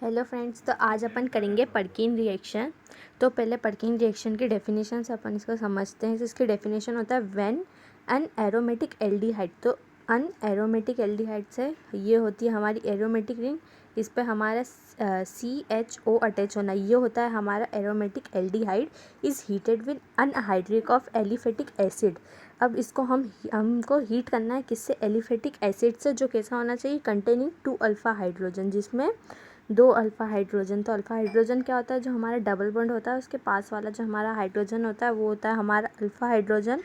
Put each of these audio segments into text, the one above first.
Hello friends, तो आज अपन करेंगे पर्किन रिएक्शन। तो पहले पर्किन रिएक्शन की डेफिनेशन से अपन इसको समझते हैं। इसकी डेफिनेशन होता है व्हेन एन एरोमेटिक एल्डिहाइड। तो अन एरोमेटिक एल्डिहाइड से ये होती है हमारी एरोमेटिक रिंग, इस पे हमारा CHO अटैच होना, ये होता है हमारा aromatic aldehyde is heated with anhydric of aliphatic acid. अब इसको हमको हीट करना है किससे? एलिफेटिक एसिड से, जो कैसा होना चाहिए? कंटेनिंग 2 अल्फ़ा हाइड्रोजन, जिसमें 2 अल्फ़ा हाइड्रोजन। तो अल्फ़ा हाइड्रोजन क्या होता है? जो हमारा डबल बॉन्ड होता है उसके पास वाला जो हमारा हाइड्रोजन होता है वो होता है हमारा अल्फ़ा हाइड्रोजन।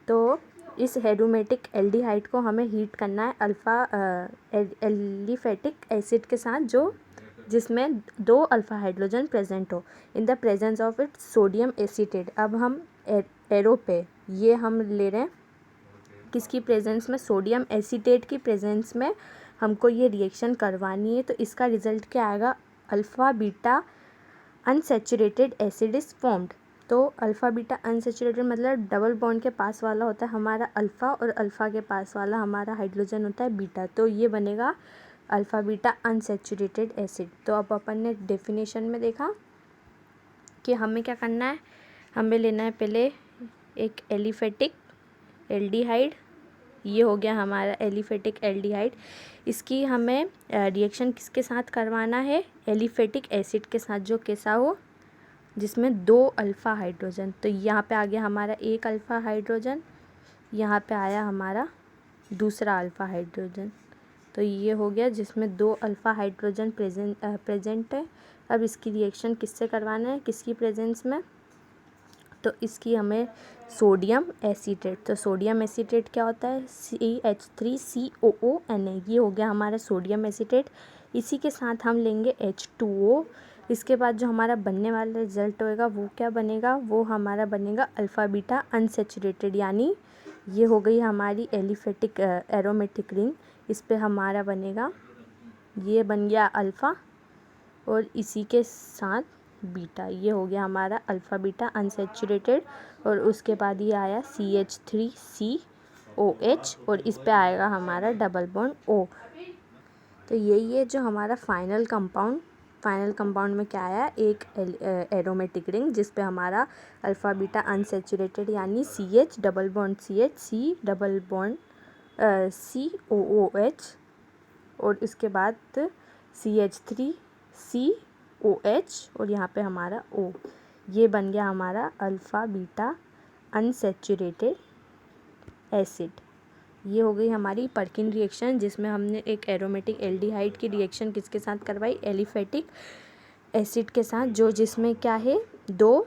तो इस एरोमेटिक एल्डिहाइड को हमें हीट करना है एलिफेटिक एसिड के साथ, जिसमें 2 अल्फ़ा हाइड्रोजन प्रेजेंट हो in the presence of it sodium acetate. अब हम एरो पे ये हम ले रहे हैं किसकी प्रेजेंस में? सोडियम एसीटेट की प्रेजेंस में हमको ये रिएक्शन करवानी है। तो इसका रिजल्ट क्या आएगा? Alpha beta unsaturated acid is formed. तो अल्फ़ा बीटा अनसेचुरेटेड मतलब डबल बॉन्ड के पास वाला होता है हमारा अल्फ़ा और अल्फ़ा के पास वाला हमारा हाइड्रोजन होता है बीटा। तो ये बनेगा अल्फ़ा बीटा अनसेचुरेटेड एसिड। तो अब अपन ने डेफिनेशन में देखा कि हमें क्या करना है। हमें लेना है पहले एक एलिफेटिक एल्डिहाइड, ये हो गया हमारा एलिफेटिक एल्डिहाइड। इसकी हमें रिएक्शन किसके साथ करवाना है? एलिफेटिक एसिड के साथ, जो कैसा हो? जिसमें 2 अल्फ़ा हाइड्रोजन। तो यहाँ पे आ गया हमारा 1 अल्फ़ा हाइड्रोजन, यहाँ पे आया हमारा दूसरा अल्फ़ा हाइड्रोजन। तो ये हो गया जिसमें 2 अल्फ़ा हाइड्रोजन प्रेजेंट है। अब इसकी रिएक्शन किससे करवाना है? किसकी प्रेजेंस में? तो इसकी हमें सोडियम एसीटेट। तो सोडियम एसीटेट क्या होता है? CH3COONA, ये हो गया हमारा सोडियम एसीटेट। इसी के साथ हम लेंगे H2O। इसके बाद जो हमारा बनने वाला रिजल्ट होएगा वो क्या बनेगा? वो हमारा बनेगा अल्फ़ा बीटा अनसेचुरेटेड, यानी ये हो गई हमारी एलिफेटिक एरोमेटिक रिंग। इस पे हमारा बनेगा, ये बन गया अल्फ़ा और इसी के साथ बीटा, ये हो गया हमारा अल्फ़ा बीटा अनसेचुरेटेड। और उसके बाद ये आया CH3COH और इस पे आएगा हमारा डबल बॉन्ड O। तो यही है जो हमारा फाइनल कंपाउंड में क्या आया? एक एरोमेटिक रिंग जिस पे हमारा अल्फ़ा बीटा अनसेचुरेटेड यानी CH double bond CH C double bond COOH और इसके बाद CH3COH और यहाँ पे हमारा O। ये बन गया हमारा अल्फ़ा बीटा अनसेचुरेटेड एसिड। ये हो गई हमारी पर्किन रिएक्शन, जिसमें हमने एक एरोमेटिक एल्डिहाइड की रिएक्शन किसके साथ करवाई? एलिफेटिक एसिड के साथ, जिसमें क्या है? 2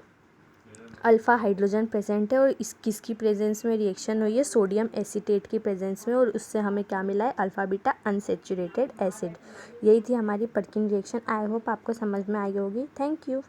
अल्फ़ा हाइड्रोजन प्रेजेंट है और किसकी प्रेजेंस में रिएक्शन हुई है? सोडियम एसीटेट की प्रेजेंस में, और उससे हमें क्या मिला है? Alpha beta unsaturated acid. यही थी हमारी पर्किन रिएक्शन। आई होप आपको समझ में आई होगी। Thank you.